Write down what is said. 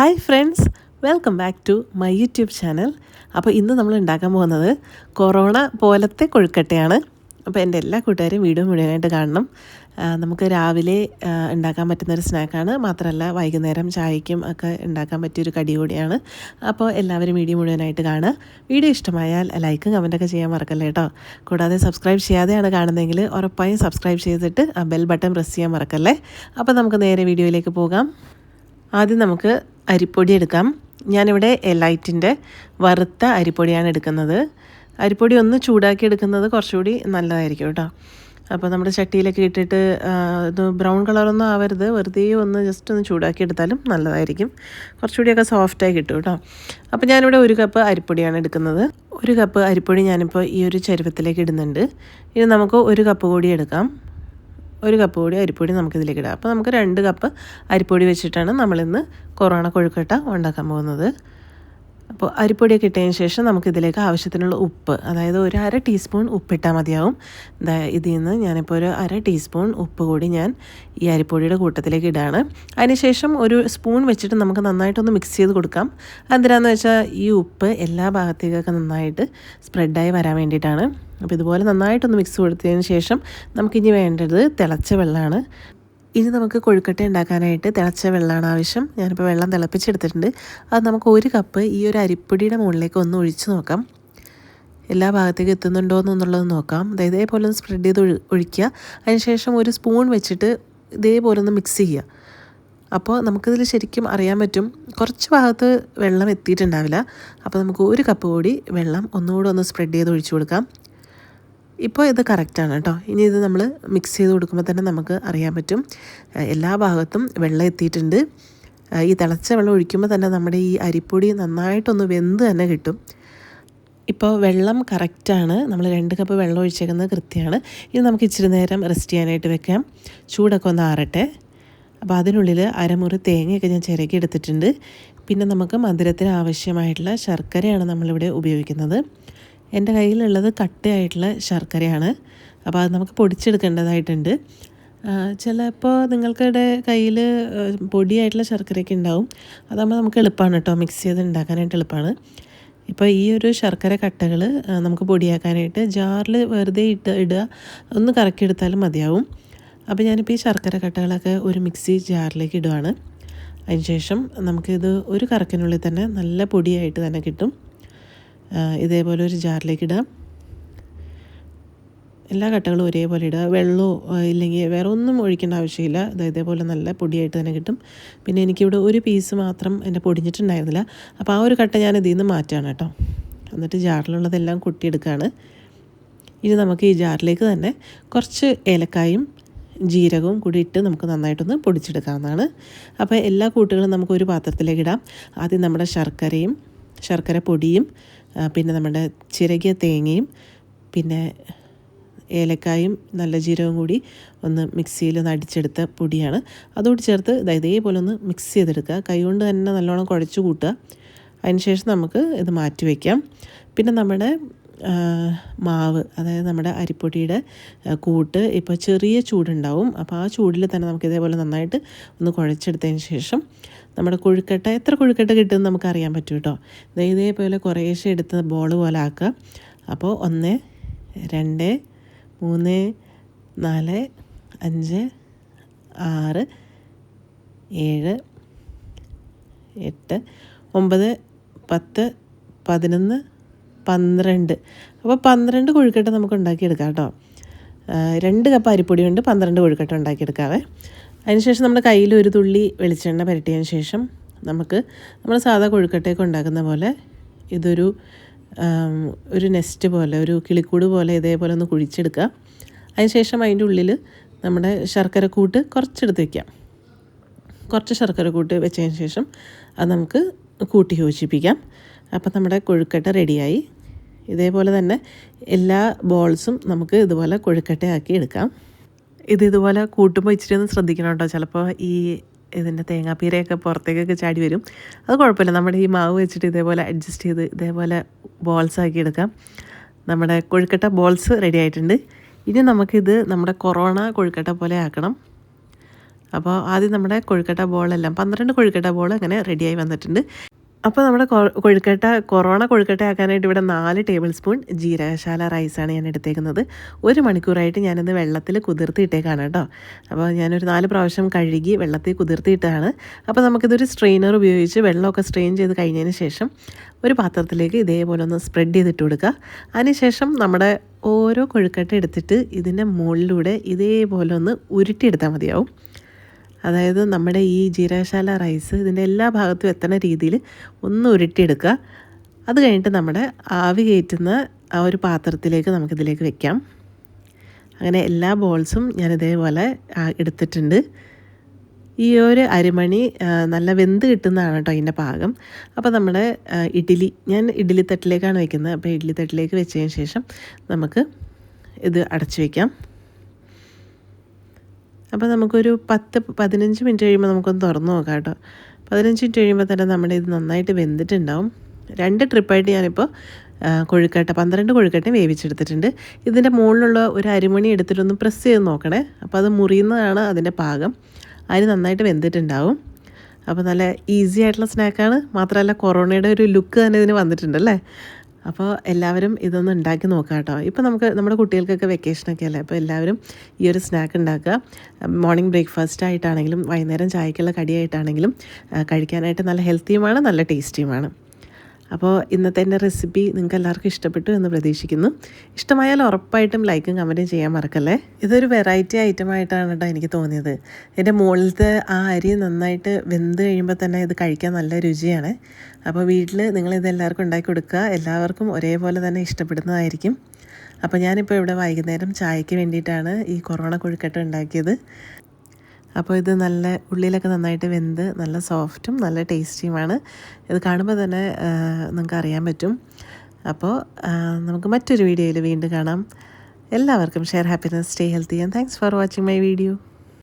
Hi friends, welcome back to my YouTube channel. അപ്പോൾ ഇന്ന് നമ്മൾ ഉണ്ടാക്കാൻ പോകുന്നത് കൊറോണ പോലത്തെ കൊഴുക്കട്ടയാണ്. അപ്പോൾ എൻ്റെ എല്ലാ കൂട്ടുകാരും വീഡിയോ മുഴുവനായിട്ട് കാണണം. നമുക്ക് രാവിലെ ഉണ്ടാക്കാൻ പറ്റുന്നൊരു സ്നാക്കാണ്, മാത്രമല്ല വൈകുന്നേരം ചായയ്ക്കും ഒക്കെ ഉണ്ടാക്കാൻ പറ്റിയൊരു കടി കൂടിയാണ്. അപ്പോൾ എല്ലാവരും വീഡിയോ മുഴുവനായിട്ട് കാണുക. വീഡിയോ ഇഷ്ടമായാൽ ലൈക്കും കമൻറ്റൊക്കെ ചെയ്യാൻ മറക്കല്ലേ കേട്ടോ. കൂടാതെ സബ്സ്ക്രൈബ് ചെയ്യാതെയാണ് കാണുന്നതെങ്കിൽ ഉറപ്പായും സബ്സ്ക്രൈബ് ചെയ്തിട്ട് ബെൽ ബട്ടൺ പ്രസ് ചെയ്യാൻ മറക്കല്ലേ. അപ്പോൾ നമുക്ക് നേരെ വീഡിയോയിലേക്ക് പോകാം. ആദ്യം നമുക്ക് അരിപ്പൊടി എടുക്കാം. ഞാനിവിടെ എലൈറ്റിൻ്റെ വറുത്ത അരിപ്പൊടിയാണ് എടുക്കുന്നത്. അരിപ്പൊടി ഒന്ന് ചൂടാക്കി എടുക്കുന്നത് കുറച്ചുകൂടി നല്ലതായിരിക്കും കേട്ടോ. അപ്പോൾ നമ്മുടെ ചട്ടിയിലൊക്കെ ഇട്ടിട്ട് ഇത് ബ്രൗൺ കളറൊന്നും ആവരുത്, വെറുതെ ഒന്ന് ജസ്റ്റ് ഒന്ന് ചൂടാക്കി എടുത്താലും നല്ലതായിരിക്കും. കുറച്ചുകൂടിയൊക്കെ സോഫ്റ്റായി കിട്ടും കേട്ടോ. അപ്പോൾ ഞാനിവിടെ 1 കപ്പ് അരിപ്പൊടിയാണ് എടുക്കുന്നത്. 1 കപ്പ് അരിപ്പൊടി ഞാനിപ്പോൾ ഈ ഒരു ചരുവത്തിലേക്ക് ഇടുന്നുണ്ട്. ഇനി നമുക്ക് 1 കപ്പ് കൂടി എടുക്കാം. 1 കപ്പ് കൂടി അരിപ്പൊടി നമുക്കിതിലേക്ക് ഇടാം. അപ്പോൾ നമുക്ക് 2 കപ്പ് അരിപ്പൊടി വെച്ചിട്ടാണ് നമ്മളിന്ന് കൊറോണ കൊഴുക്കട്ട ഉണ്ടാക്കാൻ പോകുന്നത്. അപ്പോൾ അരിപ്പൊടിയൊക്കെ ഇട്ടതിന് ശേഷം നമുക്കിതിലേക്ക് ആവശ്യത്തിനുള്ള ഉപ്പ്, അതായത് ഒരു 1/2 ടീസ്പൂൺ ഉപ്പിട്ടാൽ മതിയാവും. ഇതിൽ നിന്ന് ഞാനിപ്പോൾ ഒരു 1/2 ടീസ്പൂൺ ഉപ്പ് കൂടി ഞാൻ ഈ അരിപ്പൊടിയുടെ കൂട്ടത്തിലേക്ക് ഇടാണ്. അതിനുശേഷം ഒരു സ്പൂൺ വെച്ചിട്ട് നമുക്ക് നന്നായിട്ടൊന്ന് മിക്സ് ചെയ്ത് കൊടുക്കാം. എന്തിനാണെന്ന് വെച്ചാൽ ഈ ഉപ്പ് എല്ലാ ഭാഗത്തേക്കൊക്കെ നന്നായിട്ട് സ്പ്രെഡായി വരാൻ വേണ്ടിയിട്ടാണ്. അപ്പോൾ ഇതുപോലെ നന്നായിട്ടൊന്ന് മിക്സ് കൊടുത്തതിന് ശേഷം നമുക്കിനി വേണ്ടത് തിളച്ച വെള്ളമാണ്. ഇനി നമുക്ക് കൊഴുക്കട്ട ഉണ്ടാക്കാനായിട്ട് തിളച്ച വെള്ളമാണ് ആവശ്യം. ഞാനിപ്പോൾ വെള്ളം തിളപ്പിച്ചെടുത്തിട്ടുണ്ട്. അത് നമുക്ക് 1 കപ്പ് ഈ ഒരു അരിപ്പൊടിയുടെ മുകളിലേക്ക് ഒന്ന് ഒഴിച്ച് നോക്കാം. എല്ലാ ഭാഗത്തേക്കും എത്തുന്നുണ്ടോ എന്നുള്ളത് നോക്കാം. ഇതേപോലെ ഒന്ന് സ്പ്രെഡ് ചെയ്ത് ഒഴിക്കുക. അതിനുശേഷം ഒരു സ്പൂൺ വെച്ചിട്ട് ഇതേപോലെ ഒന്ന് മിക്സ് ചെയ്യുക. അപ്പോൾ നമുക്കിതിൽ ശരിക്കും അറിയാൻ പറ്റും, കുറച്ച് ഭാഗത്ത് വെള്ളം എത്തിയിട്ടുണ്ടാവില്ല. അപ്പോൾ നമുക്ക് 1 കപ്പ് കൂടി വെള്ളം ഒന്നുകൂടെ ഒന്ന് സ്പ്രെഡ് ചെയ്ത് ഒഴിച്ചു കൊടുക്കാം. ഇപ്പോൾ ഇത് കറക്റ്റാണ് കേട്ടോ. ഇനി ഇത് നമ്മൾ മിക്സ് ചെയ്ത് കൊടുക്കുമ്പോൾ തന്നെ നമുക്ക് അറിയാൻ പറ്റും എല്ലാ ഭാഗത്തും വെള്ളം എത്തിയിട്ടുണ്ട്. ഈ തിളച്ച വെള്ളം ഒഴിക്കുമ്പോൾ തന്നെ നമ്മുടെ ഈ അരിപ്പൊടി നന്നായിട്ടൊന്ന് വെന്ത് തന്നെ കിട്ടും. ഇപ്പോൾ വെള്ളം കറക്റ്റാണ്. നമ്മൾ 2 കപ്പ് വെള്ളം ഒഴിച്ചേക്കുന്നത് കൃത്യമാണ്. ഇനി നമുക്ക് ഇച്ചിരി നേരം റെസ്റ്റ് ചെയ്യാനായിട്ട് വെക്കാം. ചൂടൊക്കെ ഒന്ന് ആറട്ടെ. അപ്പോൾ അതിനുള്ളിൽ അരമുറി തേങ്ങയൊക്കെ ഞാൻ ചിരകി എടുത്തിട്ടുണ്ട്. പിന്നെ നമുക്ക് മധുരത്തിന് ആവശ്യമായിട്ടുള്ള ശർക്കരയാണ് നമ്മളിവിടെ ഉപയോഗിക്കുന്നത്. എൻ്റെ കയ്യിലുള്ളത് കട്ടയായിട്ടുള്ള ശർക്കരയാണ്. അപ്പോൾ അത് നമുക്ക് പൊടിച്ചെടുക്കേണ്ടതായിട്ടുണ്ട്. ചിലപ്പോൾ നിങ്ങൾക്കിടെ കയ്യിൽ പൊടിയായിട്ടുള്ള ശർക്കരയൊക്കെ ഉണ്ടാവും. അതാകുമ്പോൾ നമുക്ക് എളുപ്പമാണ് കേട്ടോ, മിക്സ് ചെയ്ത് ഉണ്ടാക്കാനായിട്ട് എളുപ്പമാണ്. ഇപ്പോൾ ഈ ഒരു ശർക്കര കട്ടകൾ നമുക്ക് പൊടിയാക്കാനായിട്ട് ജാറിൽ വെറുതെ ഇടുക, ഒന്ന് കറക്കിയെടുത്താലും മതിയാവും. അപ്പോൾ ഞാനിപ്പോൾ ഈ ശർക്കര കട്ടകളൊക്കെ ഒരു മിക്സി ജാറിലേക്ക് ഇടുകയാണ്. അതിനുശേഷം നമുക്കിത് ഒരു കറക്കിനുള്ളിൽ തന്നെ നല്ല പൊടിയായിട്ട് തന്നെ കിട്ടും. ഇതേപോലെ ഒരു ജാറിലേക്ക് ഇടാം. എല്ലാ കട്ടകളും ഒരേപോലെ ഇടുക. വെള്ളമോ ഇല്ലെങ്കിൽ വേറെ ഒന്നും ഒഴിക്കേണ്ട ആവശ്യമില്ല. ഇതേപോലെ നല്ല പൊടിയായിട്ട് തന്നെ കിട്ടും. പിന്നെ എനിക്കിവിടെ ഒരു പീസ് മാത്രം എൻ്റെ പൊടിഞ്ഞിട്ടുണ്ടായിരുന്നില്ല. അപ്പോൾ ആ ഒരു കട്ട ഞാൻ ഇതിൽ നിന്ന് മാറ്റുകയാണ് കേട്ടോ. എന്നിട്ട് ജാറിലുള്ളതെല്ലാം കൊട്ടിയെടുക്കുകയാണ്. ഇനി നമുക്ക് ഈ ജാറിലേക്ക് തന്നെ കുറച്ച് ഏലക്കായും ജീരകവും കൂടി ഇട്ട് നമുക്ക് നന്നായിട്ടൊന്ന് പൊടിച്ചെടുക്കാവുന്നതാണ്. അപ്പോൾ എല്ലാ കൂട്ടുകളും നമുക്ക് ഒരു പാത്രത്തിലേക്ക് ഇടാം. ആദ്യം നമ്മുടെ ശർക്കര പൊടിയും പിന്നെ നമ്മുടെ ചിരകിയ തേങ്ങയും പിന്നെ ഏലക്കായും നല്ല ജീരകവും കൂടി ഒന്ന് മിക്സിയിൽ ഒന്ന് അടിച്ചെടുത്ത പൊടിയാണ്. അതോട് ചേർത്ത് ഇതേപോലെ ഒന്ന് മിക്സ് ചെയ്തെടുക്കുക. കൈകൊണ്ട് തന്നെ നല്ലോണം കുഴച്ച് കൂട്ടുക. അതിനുശേഷം നമുക്ക് ഇത് മാറ്റി വയ്ക്കാം. പിന്നെ നമ്മുടെ മാവ്, അതായത് നമ്മുടെ അരിപ്പൊടിയുടെ കൂട്ട് ഇപ്പോൾ ചെറിയ ചൂടുണ്ടാവും. അപ്പോൾ ആ ചൂടിൽ തന്നെ നമുക്ക് ഇതേപോലെ നന്നായിട്ട് ഒന്ന് കുഴച്ചെടുത്തതിന് ശേഷം നമ്മുടെ കൊഴുക്കട്ട എത്ര കൊഴുക്കട്ട കിട്ടുമെന്ന് നമുക്ക് അറിയാൻ പറ്റും കേട്ടോ. ഇതേപോലെ കുറേശ്ശെ എടുത്ത് ബോൾ പോലെ ആക്കുക. അപ്പോൾ 1 2 3 4 5 6 7 8 9 10 11 12. അപ്പോൾ 12 കൊഴുക്കട്ട നമുക്ക് ഉണ്ടാക്കിയെടുക്കാം കേട്ടോ. 2 കപ്പ് അരിപ്പൊടി കൊണ്ട് 12 കൊഴുക്കട്ട ഉണ്ടാക്കിയെടുക്കാവേ. അതിനുശേഷം നമ്മുടെ കയ്യിൽ ഒരു തുള്ളി വെളിച്ചെണ്ണ പുരട്ടിയതിന് ശേഷം നമുക്ക് നമ്മൾ സാധാ കൊഴുക്കട്ടയൊക്കെ ഉണ്ടാക്കുന്ന പോലെ ഇതൊരു നെസ്റ്റ് പോലെ, ഒരു കിളിക്കൂട് പോലെ ഇതേപോലെ ഒന്ന് കുഴിച്ചെടുക്കുക. അതിനുശേഷം അതിൻ്റെ ഉള്ളിൽ നമ്മുടെ ശർക്കരക്കൂട്ട് കുറച്ചെടുത്ത് വയ്ക്കാം. കുറച്ച് ശർക്കരക്കൂട്ട് വെച്ചതിന് ശേഷം അത് നമുക്ക് കൂട്ടി യോജിപ്പിക്കാം. അപ്പം നമ്മുടെ കൊഴുക്കട്ട റെഡിയായി. ഇതേപോലെ തന്നെ എല്ലാ ബോൾസും നമുക്ക് ഇതുപോലെ കൊഴുക്കട്ടയാക്കി എടുക്കാം. ഇതുപോലെ കൂട്ടുമ്പോൾ ഇച്ചിരി ഒന്ന് ശ്രദ്ധിക്കണം കേട്ടോ. ചിലപ്പോൾ ഇതിൻ്റെ തേങ്ങാപ്പീരയൊക്കെ പുറത്തേക്കൊക്കെ ചാടി വരും. അത് കുഴപ്പമില്ല. നമ്മുടെ ഈ മാവ് വെച്ചിട്ട് ഇതേപോലെ അഡ്ജസ്റ്റ് ചെയ്ത് ഇതേപോലെ ബോൾസ് ആക്കി എടുക്കാം. നമ്മുടെ കൊഴുക്കട്ട ബോൾസ് റെഡി ആയിട്ടുണ്ട്. ഇനി നമുക്കിത് നമ്മുടെ കൊറോണ കൊഴുക്കട്ട പോലെ ആക്കണം. അപ്പോൾ ആദ്യം നമ്മുടെ കൊഴുക്കട്ട ബോളെല്ലാം 12 കൊഴുക്കട്ട ബോൾ അങ്ങനെ റെഡിയായി വന്നിട്ടുണ്ട്. അപ്പോൾ നമ്മുടെ കൊറോണ കൊഴുക്കട്ട ആക്കാനായിട്ട് ഇവിടെ 4 ടേബിൾ സ്പൂൺ ജീരകശാല റൈസാണ് ഞാൻ എടുത്തേക്കുന്നത്. 1 മണിക്കൂറായിട്ട് ഞാനിത് വെള്ളത്തിൽ കുതിർത്തിയിട്ടേക്കാണ് കേട്ടോ. അപ്പോൾ ഞാനൊരു 4 പ്രാവശ്യം കഴുകി വെള്ളത്തിൽ കുതിർത്തിയിട്ടാണ്. അപ്പോൾ നമുക്കിതൊരു സ്ട്രെയിനർ ഉപയോഗിച്ച് വെള്ളമൊക്കെ സ്ട്രെയിൻ ചെയ്ത് കഴിഞ്ഞതിന് ശേഷം ഒരു പാത്രത്തിലേക്ക് ഇതേപോലെ ഒന്ന് സ്പ്രെഡ് ചെയ്തിട്ട് കൊടുക്കുക. അതിനുശേഷം നമ്മുടെ ഓരോ കൊഴുക്കട്ട എടുത്തിട്ട് ഇതിൻ്റെ മുകളിലൂടെ ഇതേപോലെ ഒന്ന് ഉരുട്ടിയെടുത്താൽ മതിയാവും. അതായത് നമ്മുടെ ഈ ജീരകശാല റൈസ് ഇതിൻ്റെ എല്ലാ ഭാഗത്തും എത്തുന്ന രീതിയിൽ ഒന്ന് ഉരുട്ടിയെടുക്കുക. അത് കഴിഞ്ഞിട്ട് നമ്മുടെ ആവി കയറ്റുന്ന ആ ഒരു പാത്രത്തിലേക്ക് നമുക്കിതിലേക്ക് വെക്കാം. അങ്ങനെ എല്ലാ ബോൾസും ഞാൻ ഇതേപോലെ എടുത്തിട്ടുണ്ട്. ഈ ഒരു അരിമണി നല്ല വെന്ത് കിട്ടുന്നതാണ് കേട്ടോ ഇതിൻ്റെ പാകം. അപ്പോൾ നമ്മുടെ ഞാൻ ഇഡ്ഡലി തട്ടിലേക്കാണ് വയ്ക്കുന്നത്. അപ്പോൾ ഇഡ്ഡലി തട്ടിലേക്ക് വെച്ചതിന് ശേഷം നമുക്ക് ഇത് അടച്ചു വയ്ക്കാം. അപ്പോൾ നമുക്കൊരു 10-15 മിനിറ്റ് കഴിയുമ്പോൾ നമുക്കൊന്ന് തുറന്ന് നോക്കാം കേട്ടോ. 15 മിനിറ്റ് കഴിയുമ്പോൾ തന്നെ നമ്മുടെ ഇത് നന്നായിട്ട് വെന്തിട്ടുണ്ടാവും. 2 ട്രിപ്പായിട്ട് ഞാനിപ്പോൾ 12 കൊഴുക്കട്ടയും വേവിച്ചെടുത്തിട്ടുണ്ട്. ഇതിൻ്റെ മുകളിലുള്ള ഒരു അരിമണി എടുത്തിട്ടൊന്ന് പ്രസ് ചെയ്ത് നോക്കണേ. അപ്പോൾ അത് മുറിയുന്നതാണ് അതിൻ്റെ പാകം. അതിന് നന്നായിട്ട് വെന്തിട്ടുണ്ടാവും. അപ്പോൾ നല്ല ഈസി ആയിട്ടുള്ള സ്നാക്കാണ്. മാത്രമല്ല കൊറോണയുടെ ഒരു ലുക്ക് തന്നെ ഇതിന് വന്നിട്ടുണ്ടല്ലേ. അപ്പോൾ എല്ലാവരും ഇതൊന്ന് ഉണ്ടാക്കി നോക്കാം കേട്ടോ. ഇപ്പോൾ നമ്മുടെ കുട്ടികൾക്കൊക്കെ വെക്കേഷനൊക്കെ അല്ലേ. അപ്പോൾ എല്ലാവരും ഈ ഒരു സ്നാക്ക് ഉണ്ടാക്കുക. മോർണിംഗ് ബ്രേക്ക്ഫാസ്റ്റ് ആയിട്ടാണെങ്കിലും വൈകുന്നേരം ചായക്കുള്ള കടിയായിട്ടാണെങ്കിലും കഴിക്കാനായിട്ട് നല്ല ഹെൽത്തിയുമാണ്, നല്ല ടേസ്റ്റിയുമാണ്. അപ്പോൾ ഇന്നത്തെ എൻ്റെ റെസിപ്പി നിങ്ങൾക്ക് എല്ലാവർക്കും ഇഷ്ടപ്പെട്ടു എന്ന് പ്രതീക്ഷിക്കുന്നു. ഇഷ്ടമായാൽ ഉറപ്പായിട്ടും ലൈക്കും കമൻറ്റും ചെയ്യാൻ മറക്കല്ലേ. ഇതൊരു വെറൈറ്റി ഐറ്റമായിട്ടാണ് കേട്ടോ എനിക്ക് തോന്നിയത്. എൻ്റെ മുകളിലത്തെ ആ അരി നന്നായിട്ട് വെന്ത് കഴിയുമ്പോൾ തന്നെ ഇത് കഴിക്കാൻ നല്ല രുചിയാണ്. അപ്പോൾ വീട്ടിൽ നിങ്ങളിത് എല്ലാവർക്കും ഉണ്ടാക്കി കൊടുക്കുക. എല്ലാവർക്കും ഒരേപോലെ തന്നെ ഇഷ്ടപ്പെടുന്നതായിരിക്കും. അപ്പോൾ ഞാനിപ്പോൾ ഇവിടെ വൈകുന്നേരം ചായയ്ക്ക് വേണ്ടിയിട്ടാണ് ഈ കൊറോണ കൊഴുക്കട്ട ഉണ്ടാക്കിയത്. അപ്പോൾ ഇത് നല്ല ഉള്ളിലൊക്കെ നന്നായിട്ട് വെന്ത് നല്ല സോഫ്റ്റും നല്ല ടേസ്റ്റിയുമാണ്. ഇത് കാണുമ്പോൾ തന്നെ നിങ്ങൾക്ക് അറിയാൻ പറ്റും. അപ്പോൾ നമുക്ക് മറ്റൊരു വീഡിയോയിൽ വീണ്ടും കാണാം. എല്ലാവർക്കും share happiness, stay healthy and thanks for watching my video.